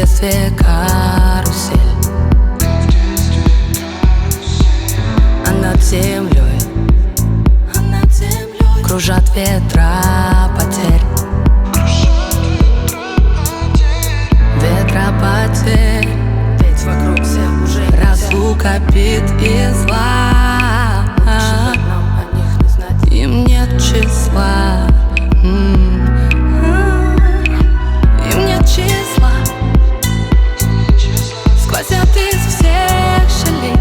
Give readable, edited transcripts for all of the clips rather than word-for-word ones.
детстве карусель, а над землей кружат ветра потерь. Ветра потерь, ведь вокруг все уже разлука, бит и зла. Им нет числа, им нет числа. Сквозят из всех щелей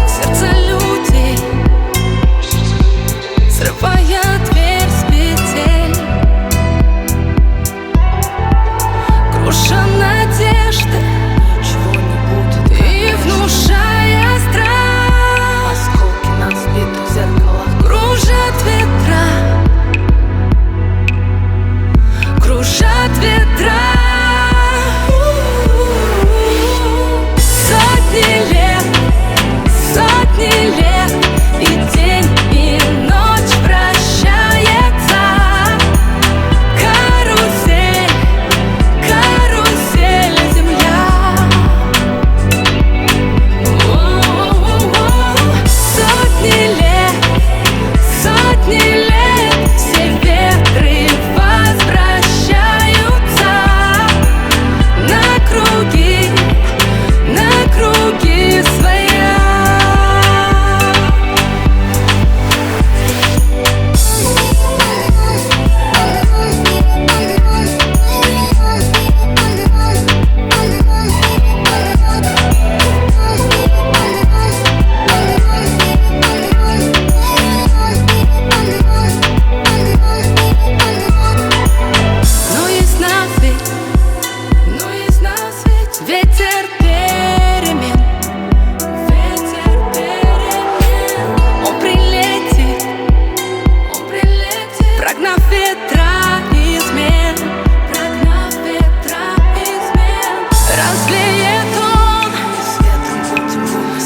сердца людей, срывая дверь с петель, круша надежды, ничего не будет, и внушая страх. Осколки на сбитых зеркалах кружат ветра, кружат ветра. Сотни лет, и день, и ночь прощается. Карусель, карусель, земля. Сотни лет, все ветры возвращаются на круги своя. Ветер перемен, он прилетит, прогнав ветра измен, развеет он,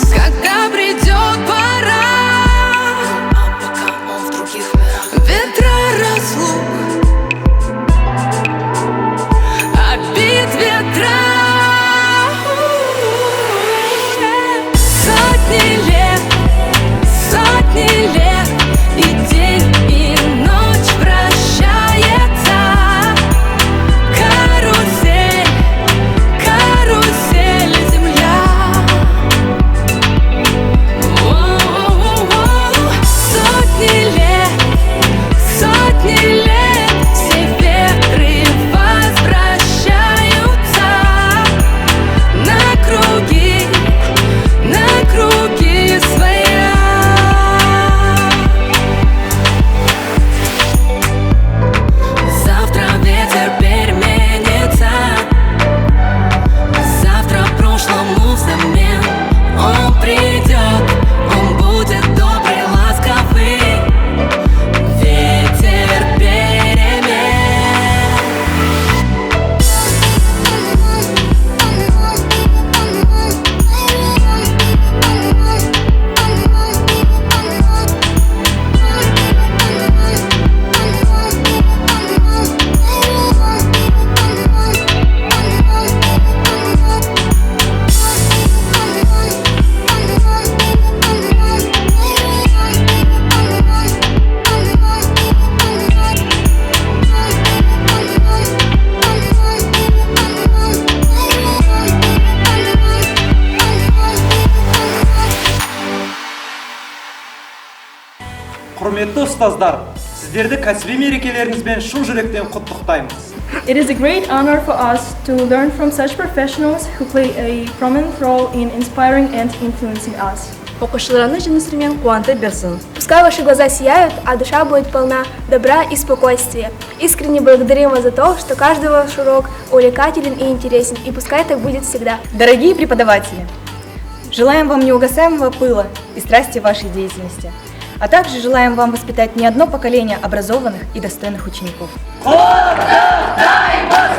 когда придет пора. Ветра разлук, обид ветра. Сотни лет, и день, и ночь прощается. Карусель, карусель, земля. Сотни лет, все ветры возвращаются на круги своя. Завтра ветер переменится, завтра прошлому взамен. Он придет, он будет добрый, ласковый. Ветер перемен. Құрметті ұстаздар, сіздерді кәсіби мерекелеріңізбен шын жүректен құттықтаймыз. It is a great honor for us to learn from such professionals who play a prominent role in inspiring and influencing us. Оқушыларны жын инструмент қуанта берсін. Пускай ваши глаза сияют, а душа будет полна добра и спокойствия. Искренне благодарим вас за то, что каждый ваш урок увлекателен и интересен, и пускай так будет всегда. Дорогие преподаватели, желаем вам неугасаемого пыла и страсти вашей деятельности, а также желаем вам воспитать не одно поколение образованных и достойных учеников. Құттықтаймыз!